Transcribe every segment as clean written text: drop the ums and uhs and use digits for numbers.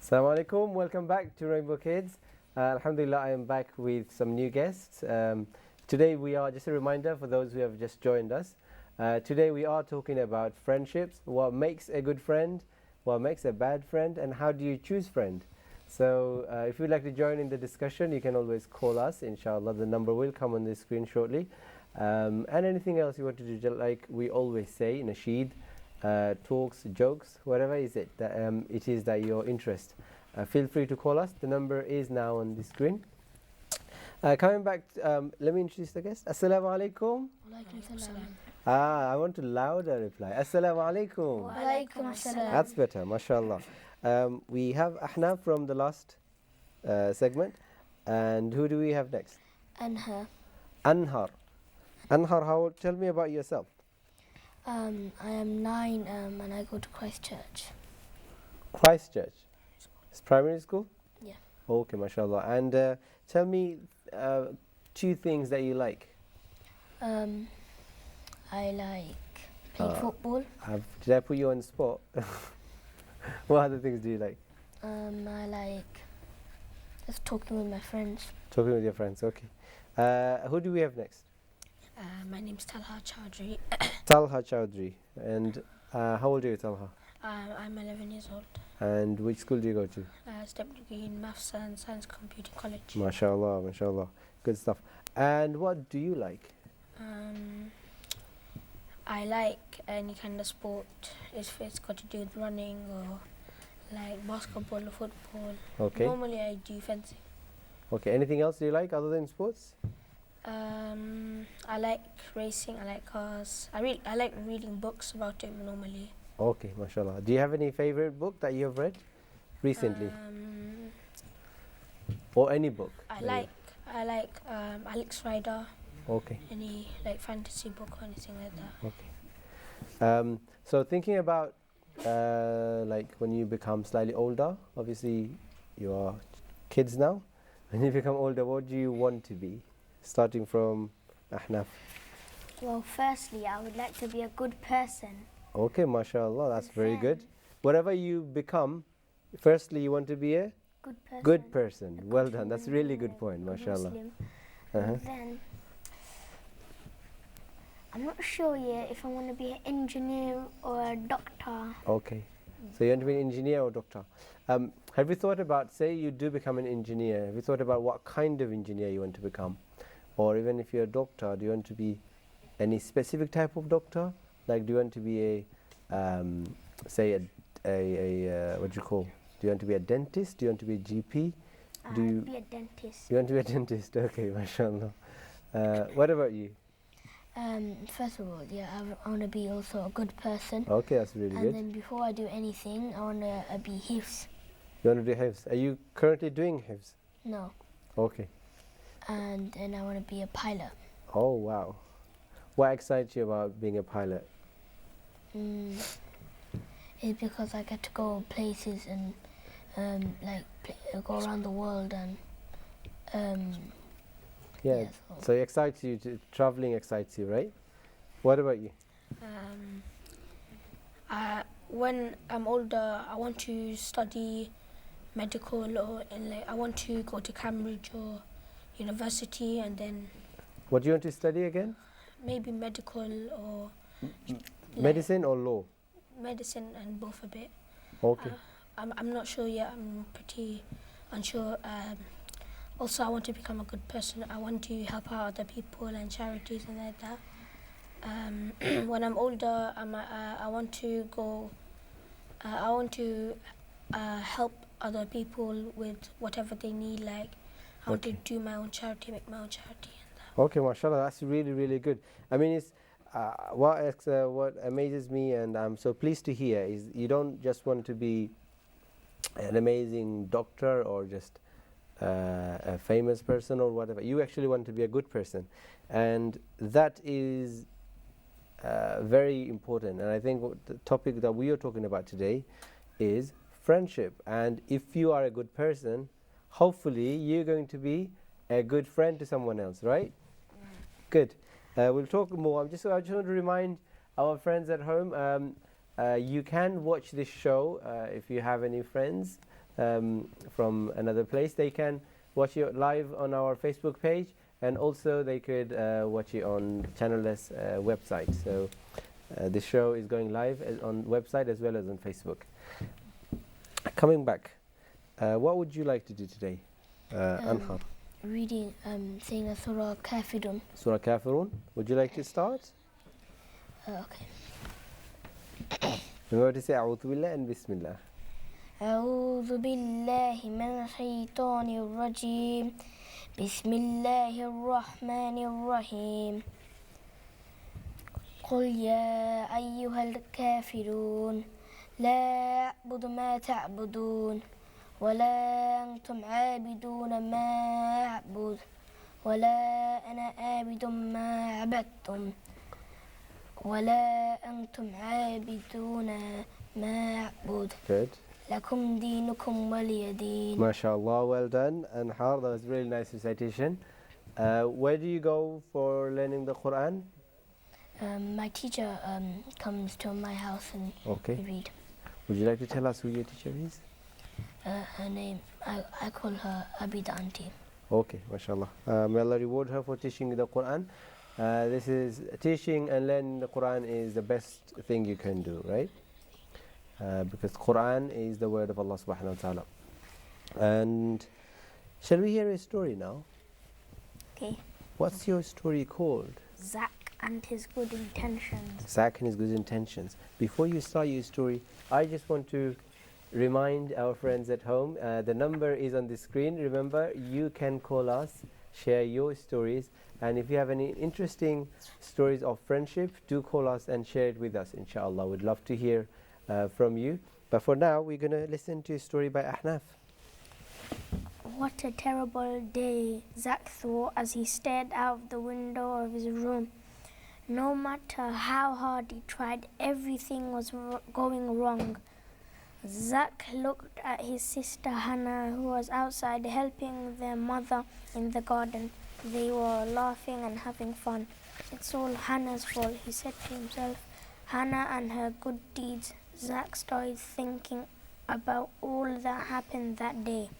Assalamu alaikum, welcome back to Rainbow Kids. Alhamdulillah, I am back with some new guests. Today we are, just a reminder for those who have just joined us, today we are talking about friendships, what makes a good friend, what makes a bad friend, and how do you choose friend. So if you'd like to join in the discussion, you can always call us, inshallah. The number will come on the screen shortly. And anything else you want to do, like we always say, nasheed, talks, jokes, whatever is it that it is that your interest. Feel free to call us. The number is now on the screen. Coming back, let me introduce the guest. Assalamu alaikum. I want to louder reply. Assalamu alaikum. Walaikum assalam. That's better, mashallah. We have Ahna from the last segment. And who do we have next? Anha. Anhar. Anhar, tell me about yourself. I am 9 and I go to Christchurch. Christchurch. It's primary school? Yeah. Okay, mashallah. And tell me 2 things that you like. I like playing football. Did I put you on the spot? What other things do you like? I like just talking with my friends. Talking with your friends, okay. Who do we have next? My name's Talha Chowdhury. Talha Chowdhury. And how old are you, Talha? I'm 11 years old. And which school do you go to? Step degree in Maths and Science Computing College. MashaAllah, mashallah. Good stuff. And what do you like? I like any kind of sport if it's got to do with running or like basketball or football. Okay. Normally I do fencing. Okay, anything else do you like other than sports? I like racing, I like cars. I like reading books about it normally. Okay, mashallah. Do you have any favorite book that you have read recently? Or any book? I like Alex Rider. Okay. Any like fantasy book or anything like that. Okay. So thinking about like when you become slightly older, obviously you are kids now. When you become older, what do you want to be? Starting from Ahnaf. Well, firstly, I would like to be a good person. Okay, mashallah, that's very good. Whatever you become, firstly you want to be a Good person. good person. Well done, that's a really good point, mashallah. Muslim. Uh-huh. And then, I'm not sure yet if I want to be an engineer or a doctor. Okay, so you want to be an engineer or doctor. Have you thought about, say you do become an engineer, have you thought about what kind of engineer you want to become? Or even if you're a doctor, do you want to be any specific type of doctor? Like, do you want to be say what do you call? Do you want to be a dentist? Do you want to be a GP? Do you I'd be a dentist. you want to be a dentist? Okay, mashallah. What about you? First of all, I want to be also a good person. Okay, that's really And good. then before I do anything, I want to be Hifz. You want to do hifz? Are you currently doing hifz? No. Okay. And then I want to be a pilot. Oh wow. What excites you about being a pilot? It's because I get to go places and go around the world and Yeah. So it excites you. Traveling excites you, right? What about you? When I'm older, I want to study medical or I want to go to Cambridge or university and then What do you want to study again? maybe medical or Medicine or law? medicine and both a bit. Okay. I'm not sure yet. I'm pretty unsure. Also, I want to become a good person. I want to help out other people and charities and like that. When I'm older, I want to go. I want to help other people with whatever they need. Like I want to do my own charity, make my own charity, and that. Okay, mashallah, that's really, really good. I mean, it's what amazes me, and I'm so pleased to hear, is you don't just want to be an amazing doctor or just a famous person or whatever. You actually want to be a good person, and that is very important. And I think the topic that we are talking about today is friendship. And if you are a good person, hopefully you're going to be a good friend to someone else, right? Good. We'll talk more. I just want to remind our friends at home, you can watch this show if you have any friends from another place, they can watch it live on our Facebook page, and also they could watch it on Channel-less website. So this show is going live on website as well as on Facebook. Coming back, what would you like to do today, Anhar? Reading, saying Surah Kafirun. Surah Kafirun. Would you like to start? Okay. Remember to say A'udhu Billah and Bismillah. أعوذ بالله من الشيطان الرجيم بسم الله الرحمن الرحيم قل يا أيها الكافرون لا أعبد ما تعبدون ولا أنتم عابدون ما أعبد ولا أنا عابد ما عبدتم ولا أنتم عابدون ما أعبد Good. لكم دينكم ولي دين. MashaAllah, well done. And Har, that was really nice recitation. Where do you go for learning the Quran? My teacher comes to my house and Okay. we read. Would you like to tell us who your teacher is? Her name, I call her Abida Auntie. Okay, MashaAllah. May Allah reward her for teaching you the Quran. This is teaching and learning the Quran is the best thing you can do, right? Because Quran is the word of Allah subhanahu wa ta'ala. And shall we hear a story now? Okay. What's your story called? Zach and his good intentions. Zach and his good intentions. Before you start your story, I just want to remind our friends at home, the number is on the screen. Remember, you can call us, share your stories, and if you have any interesting stories of friendship, do call us and share it with us, inshallah. We'd love to hear from you. But for now, we're going to listen to a story by Ahnaf. What a terrible day, Zach thought as he stared out the window of his room. No matter how hard he tried, everything was going wrong. Zach looked at his sister Hannah, who was outside helping their mother in the garden. They were laughing and having fun. It's all Hannah's fault, he said to himself. Hannah and her good deeds. Zach started thinking about all that happened that day.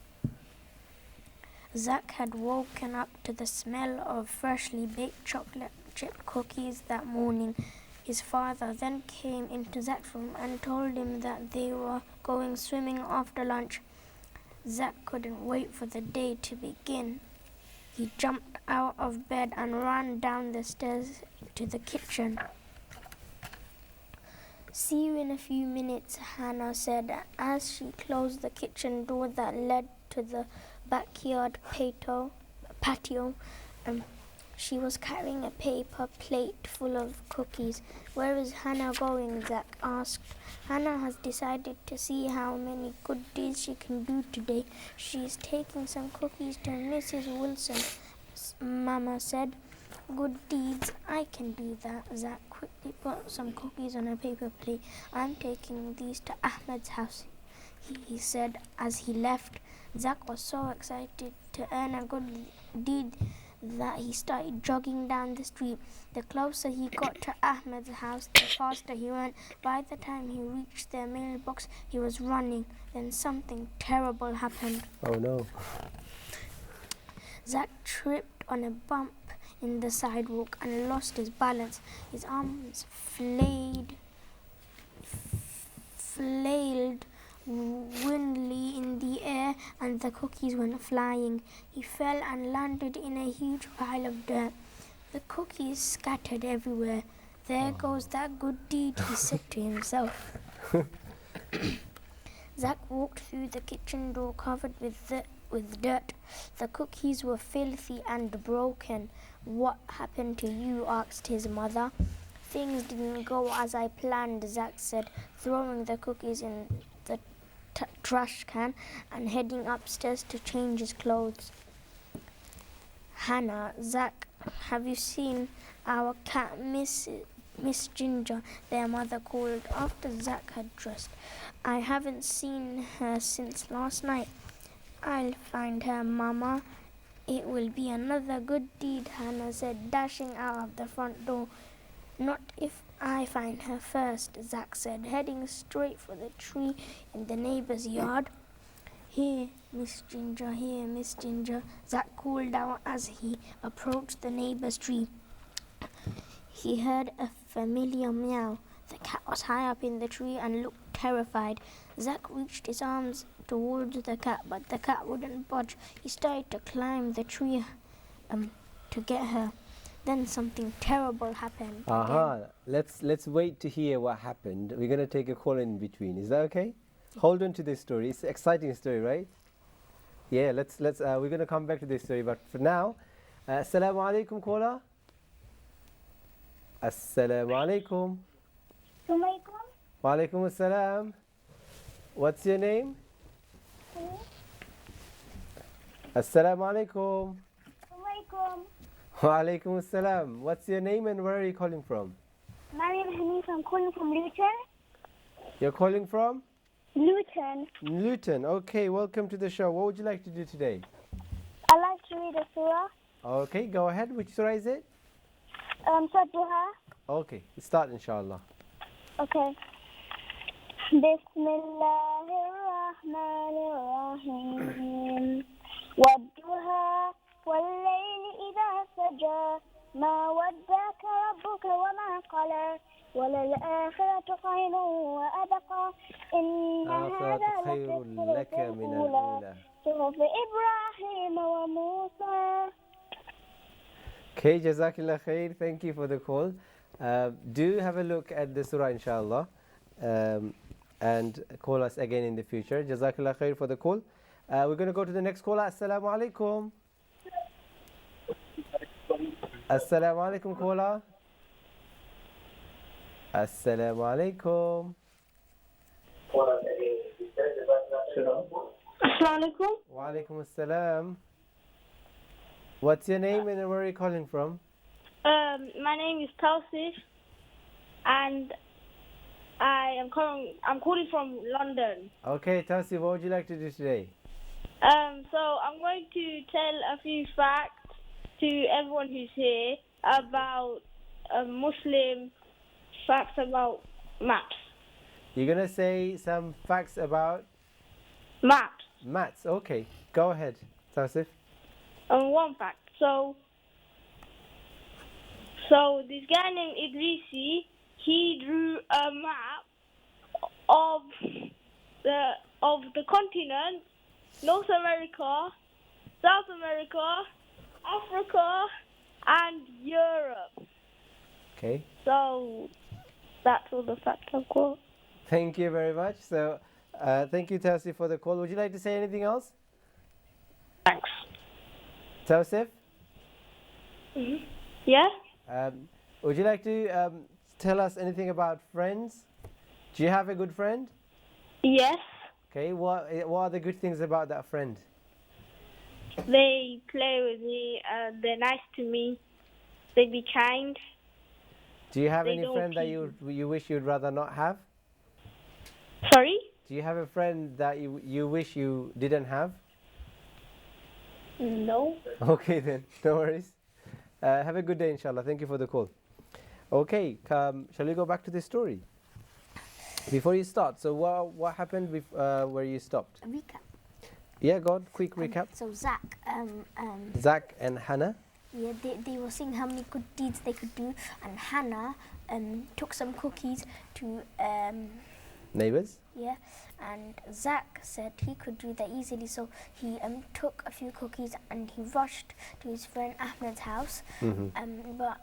Zach had woken up to the smell of freshly baked chocolate chip cookies that morning. His father then came into Zach's room and told him that they were going swimming after lunch. Zach couldn't wait for the day to begin. He jumped out of bed and ran down the stairs to the kitchen. See you in a few minutes, Hannah said as she closed the kitchen door that led to the backyard patio. She was carrying a paper plate full of cookies. Where is Hannah going? Zach asked. Hannah has decided to see how many good deeds she can do today. She's taking some cookies to Mrs. Wilson, Mama said. Good deeds, I can do that. Zach quickly put some cookies on a paper plate. I'm taking these to Ahmed's house, he said as he left. Zach was so excited to earn a good deed that he started jogging down the street. The closer he got to Ahmed's house, the faster he went. By the time he reached their mailbox, he was running. Then something terrible happened. Oh no. Zach tripped on a bump in the sidewalk and lost his balance. His arms flailed wildly in the air and the cookies went flying. He fell and landed in a huge pile of dirt. The cookies scattered everywhere. There goes that good deed, he said to himself. Zach walked through the kitchen door covered with dirt. The cookies were filthy and broken. What happened to you? Asked his mother. Things didn't go as I planned, Zach said, throwing the cookies in the trash can and heading upstairs to change his clothes. Hannah, Zach, have you seen our cat, Miss Ginger? Their mother called after Zach had dressed. I haven't seen her since last night. I'll find her, Mama. It will be another good deed, Hannah said, dashing out of the front door. Not if I find her first, Zach said, heading straight for the tree in the neighbor's yard. Here, Miss Ginger, here, Miss Ginger, Zack called out as he approached the neighbour's tree. He heard a familiar meow. The cat was high up in the tree and looked terrified. Zack reached his arms towards the cat, but the cat wouldn't budge. He started to climb the tree to get her. Then something terrible happened. Aha, let's wait to hear what happened. We're going to take a call in between. Is that okay? Hold on to this story. It's an exciting story, right? Yeah, let's we're going to come back to this story, but for now, assalamu alaikum caller. Assalamu alaikum. Wa alaikum assalam. What's your name? Assalamu alaikum. Wa alaikum assalam. What's your name and where are you calling from? My name is Hanif. I'm calling from Luton. You're calling from? Luton. Luton. Okay, welcome to the show. What would you like to do today? I like to read a surah. Okay, go ahead. Which surah is it? Surah Duha. Okay, start inshallah. Okay. Bismillahirrahmanirrahim. Wadduha wal-layli idha saja. Ma waddaka rabbuka wa ma qala. وللآخرة خير وأبقى إن هذا خير لك من الأولى. صحف إبراهيم وموسى. Okay, Jazakillah khair. Thank you for the call. Do have a look at the surah inshallah and call us again in the future. Jazakillah khair for the call. We're going to go to the next caller. Assalamu alaikum. Assalamu alaikum caller. Assalamu alaikum. Assalamualaikum. Wa alaikum assalam. What's your name and where are you calling from? My name is Tausif, and I'm calling from London. Okay, Tasi, what would you like to do today? So I'm going to tell a few facts to everyone who's here about Muslim facts about maps. You're going to say some facts about Maps. maths. Okay, go ahead, Tausif. One fact. So this guy named Idrisi, he drew a map of the continent, North America, South America, Africa, and Europe. Okay. So that's all the facts I've got. Thank you very much. So, thank you, Tausif, for the call. Would you like to say anything else? Thanks. Tausif? Yeah? Would you like to tell us anything about friends? Do you have a good friend? Yes. Okay, what are the good things about that friend? They play with me. They're nice to me. They be kind. Do you have They any don't friend that cheat. you wish you'd rather not have? Sorry? Do you have a friend that you wish you didn't have? No. Okay then, no worries. Have a good day, inshallah. Thank you for the call. Okay, shall we go back to the story? Before you start, so what happened where you stopped? A recap. Yeah, go on, quick recap. So Zack, Zack and Hannah. yeah, they were saying how many good deeds they could do, and Hannah took some cookies to Neighbors? yeah, and Zack said he could do that easily, so he took a few cookies and he rushed to his friend Ahmed's house. But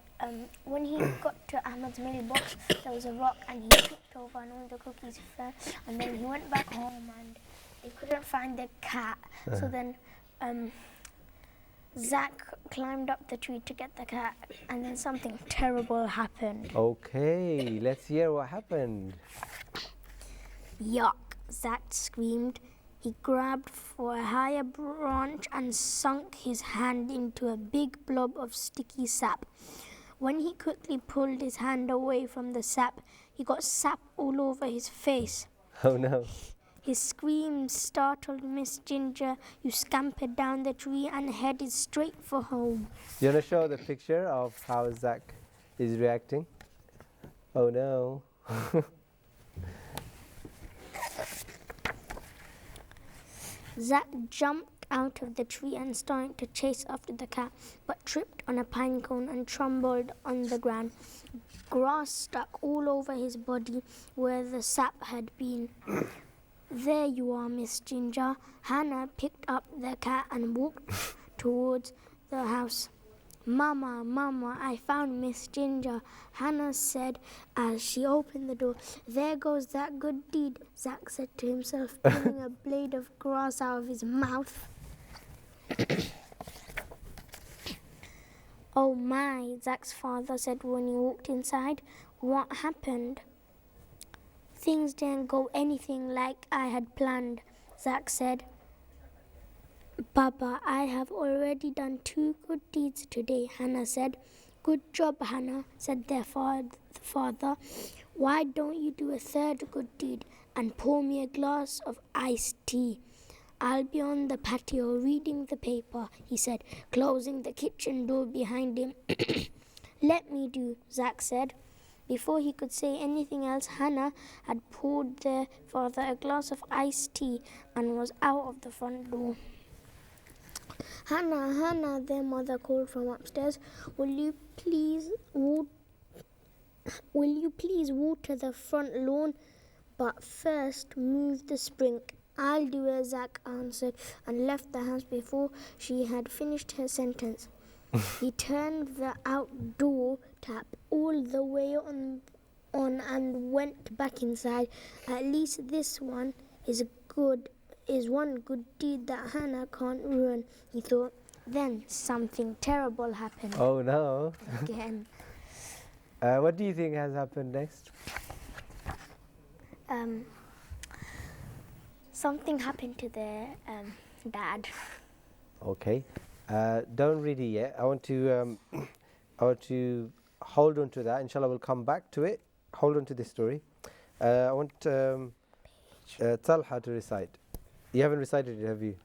when he got to Ahmed's mailbox, there was a rock and he tripped over and all the cookies fell. And then he went back home and they couldn't find the cat. So then Zack climbed up the tree to get the cat, and then something terrible happened. Okay, let's hear what happened. Yuck, Zack screamed. He grabbed for a higher branch and sunk his hand into a big blob of sticky sap. When he quickly pulled his hand away from the sap, he got sap all over his face. Oh no. His scream startled Miss Ginger, who scampered down the tree and headed straight for home. Do you want to show the picture of how Zack is reacting? Oh no. Zack jumped out of the tree and started to chase after the cat, but tripped on a pine cone and tumbled on the ground. Grass stuck all over his body where the sap had been. There you are, Miss Ginger. Hannah picked up the cat and walked towards the house. Mama, Mama, I found Miss Ginger, Hannah said as she opened the door. There goes that good deed, Zack said to himself, pulling a blade of grass out of his mouth. Oh my, Zack's father said when he walked inside. What happened? Things didn't go anything like I had planned, Zack said. Papa, I have already done 2 good deeds today, Hannah said. Good job, Hannah, said their father. Why don't you do a 3rd good deed and pour me a glass of iced tea? I'll be on the patio reading the paper, he said, closing the kitchen door behind him. Let me do, Zack said. Before he could say anything else, Hannah had poured their father a glass of iced tea and was out of the front door. Hannah, Hannah, their mother called from upstairs. Will you please water the front lawn? But first move the spring. I'll do as Zack answered and left the house before she had finished her sentence. He turned the outdoor tap all the way on and went back inside. At least this one is one good deed that Hannah can't ruin, he thought. Then something terrible happened. Oh no. Again. What do you think has happened next? Something happened to their dad. Okay. Don't read it yet. I want to hold on to that. Inshallah, we'll come back to it. Hold on to this story. I want Talha to recite. You haven't recited it, have you?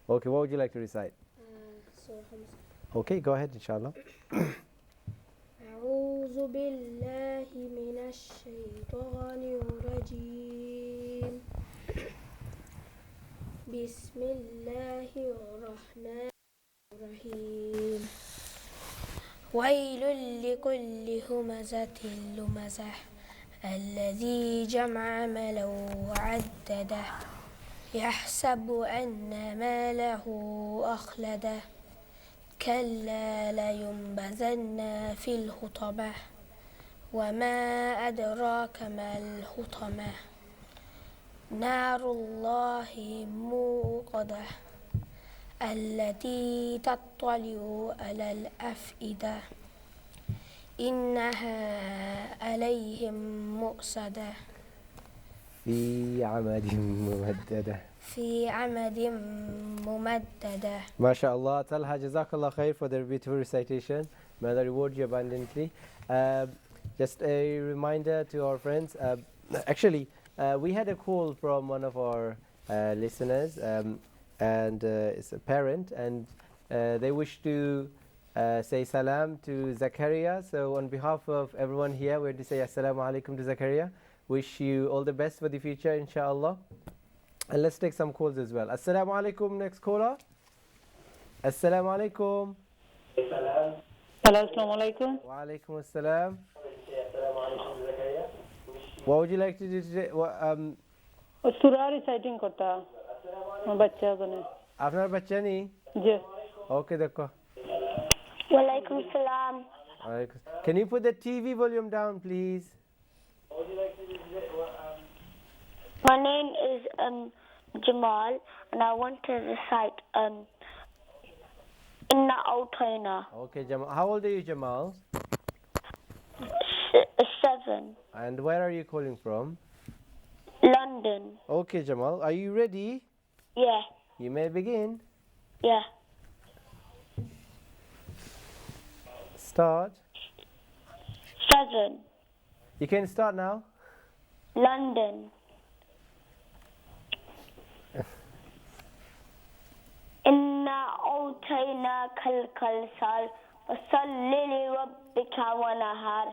Okay, what would you like to recite? Okay, go ahead, inshallah. أعوذ بالله من الشيطان الرجيم بسم الله الرحمن الرحيم ويل لكل همزة لمزة الذي جمع مالا وعدده يحسب أن ماله أخلده كلا لينبذن في الحطمة وما أدراك ما الحطمة نار الله موقدة التي تطلع على الأفئدة إنها عليهم مؤصدة في عمد ممددة. في عمد ممددة. MashaAllah, Talha, Jazakallah khair for the beautiful recitation. May Allah reward you abundantly. Just a reminder to our friends. Actually, we had a call from one of our listeners, and it's a parent, and they wish to say salam to Zakaria. So on behalf of everyone here, we're to say assalamu alaikum to Zakaria. Wish you all the best for the future, inshallah. And let's take some calls as well. Assalamu alaikum, next caller. Assalamu alaikum. Hello, assalamu alaikum. Wa alaikum assalam. What would you like to do today? Surah reciting korta. Bachcha gane. After bachcha nahi? Yes. Okay, dekho. Walaikum salam. Can you put the TV volume down, please? My name is Jamal, and I want to recite Inna A'tayna. Okay, Jamal. How old are you, Jamal? 7. And where are you calling from? London. Okay, Jamal. Are you ready? Yeah. You may begin. Yeah. Start. 7. You can start now. London. Inna a'tainaka al-kawthar fasalli li rabbika wanhar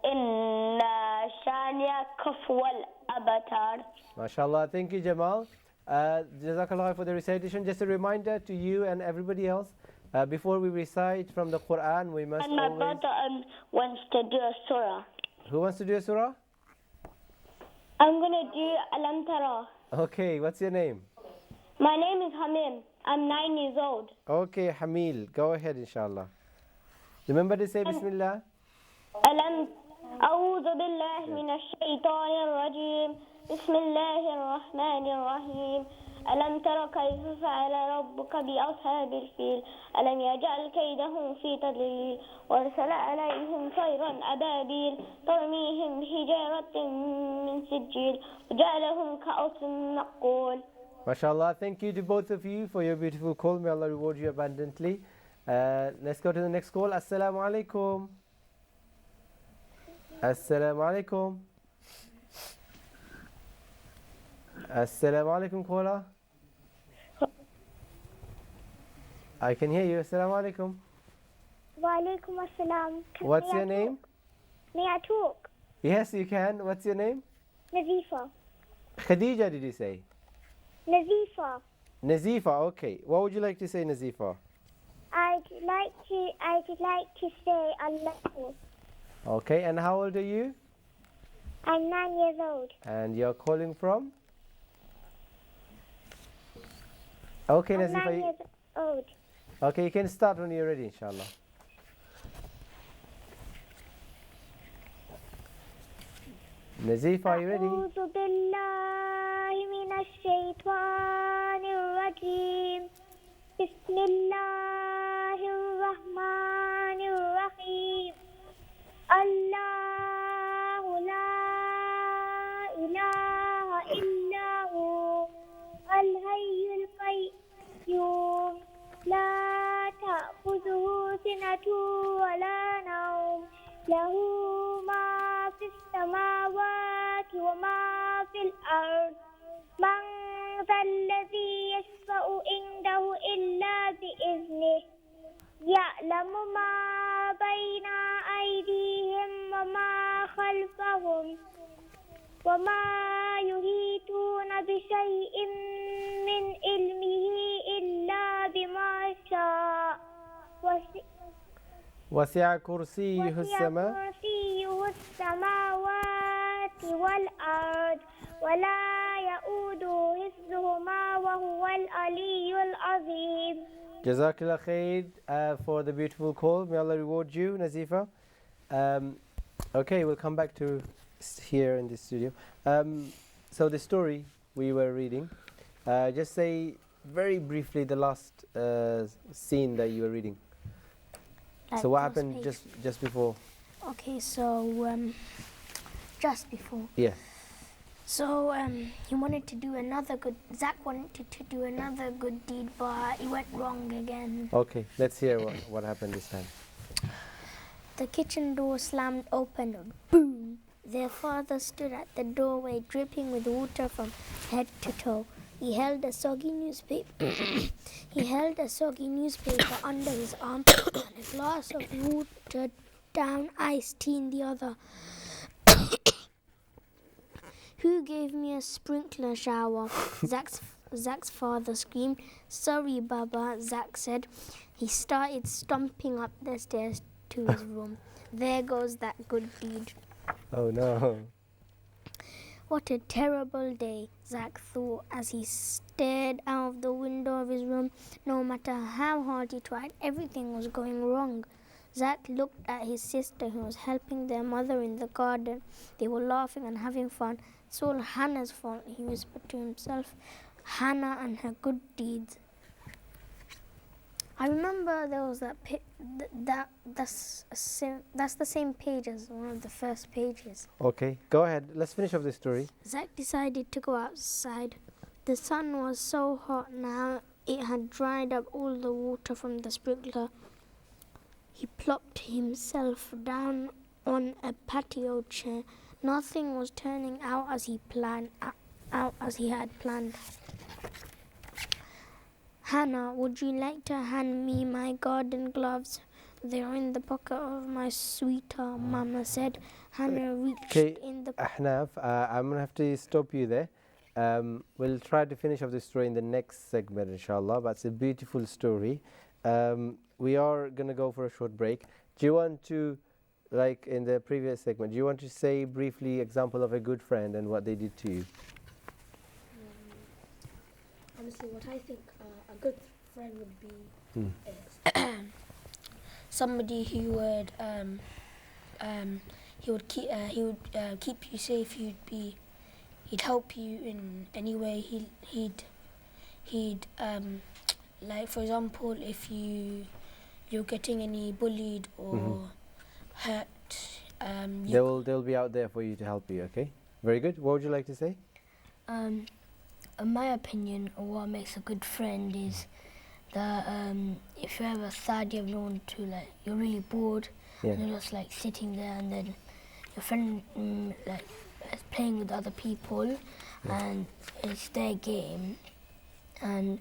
inna shaniyaka huwal abtar. MashaAllah. Thank you, Jamal. Jazakallah for the recitation. Just a reminder to you and everybody else, before we recite from the Quran, we must And my always... brother wants to do a surah. Who wants to do a surah? I'm going to do Alam Tara. Okay, what's your name? My name is Hamim. I'm 9 years old. Okay, Hamil, go ahead inshallah. Remember to say Bismillah. ألم أعوذ بالله من الشيطان الرجيم بسم الله الرحمن الرحيم ألم تر كيف فعل ربك بأصحاب الفيل ألم يجعل كيدهم في تضليل وأرسل عليهم طيرا أبابيل ترميهم بحجارة من سجيل وجعلهم كعصف مأكول. MashaAllah, thank you to both of you for your beautiful call. May Allah reward you abundantly. Let's go to the next call. Assalamu alaikum. Assalamu alaikum. Assalamu alaikum, caller. I can hear you. Assalamu alaikum. Wa alaikum assalam. What's your name? May I talk? Yes, you can. What's your name? Nazifa. Khadija, did you say? Nazifa. Nazifa, okay. What would you like to say, Nazifa? I'd like to say Allah. Okay, and how old are you? I'm 9 years old. And you're calling from? Okay, I'm Nazifa. 9 years old. Okay, you can start when you're ready, inshallah. Nazifa, are you ready? أعوذ بالله من الشيطان الرجيم بسم الله الرحمن الرحيم الله لا إله إلا هو الحي القيوم لا تأخذه سنة ولا نوم له ما في السماوات وما في الأرض من ذا الذي يشفع عنده إلا بإذنه يعلم ما بين أيديهم وما خلفهم وما يحيطون بشيء من علمه إلا بما شاء وسع كرسيه السماء كرسيه السماوات والأرض ولا يؤود حفظهما وهو العلي العظيم. Jazakallah khair for the beautiful call. May Allah reward you, Nazifa. Okay, we'll come back to here in the studio. So the story we were reading, just say very briefly the last scene that you were reading. So what happened just before? Okay, so just before. Yeah. So he wanted to do another good. Zach wanted to do another good deed, but he went wrong again. Okay, let's hear what happened this time. The kitchen door slammed open. Boom! Their father stood at the doorway, dripping with water from head to toe. He held a soggy newspaper. He held a soggy newspaper under his arm and a glass of watered down iced tea in the other. Who gave me a sprinkler shower? Zach's father screamed. Sorry, Baba, Zach said. He started stomping up the stairs to his room. There goes that good deed. Oh no. What a terrible day, Zach thought as he stared out of the window of his room. No matter how hard he tried, everything was going wrong. Zach looked at his sister who was helping their mother in the garden. They were laughing and having fun. It's all Hannah's fault, he whispered to himself. Hannah and her good deeds. I remember there was that's the same page as one of the first pages. Okay, go ahead. Let's finish off the story. Zach decided to go outside. The sun was so hot now, it had dried up all the water from the sprinkler. He plopped himself down on a patio chair. Nothing was turning out as he had planned. Hannah, would you like to hand me my garden gloves? They're in the pocket of my sweater, Mama said. Hannah reached in the... Ahnaf, I'm going to have to stop you there. We'll try to finish off the story in the next segment, inshallah. But it's a beautiful story. We are going to go for a short break. Do you want to, like in the previous segment, do you want to say briefly example of a good friend and what they did to you? Honestly, what I think a good friend would be is somebody who would keep you safe. He'd help you in any way. He'd like, for example, if you're getting any bullied or hurt, They'll be out there for you to help you. Okay, very good. What would you like to say? In my opinion, what makes a good friend is that if you're ever sad, you have no one to, like, you're really bored, Yeah. and you're just like sitting there, and then your friend like is playing with other people, and it's their game, and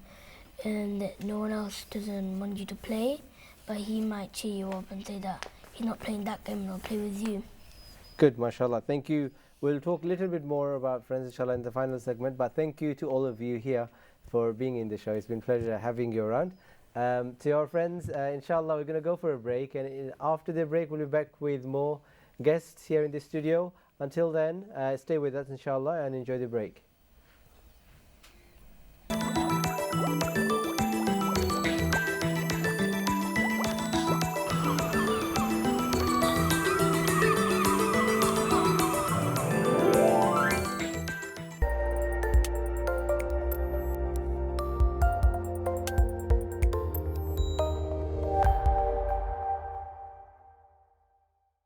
no one else doesn't want you to play, but he might cheer you up and say that he's not playing that game and I'll play with you. Good, mashallah. Thank you. We'll talk a little bit more about friends, inshallah, in the final segment. But thank you to all of you here for being in the show. It's been a pleasure having you around. To our friends, inshallah, we're going to go for a break. And after the break, we'll be back with more guests here in the studio. Until then, stay with us, inshallah, and enjoy the break.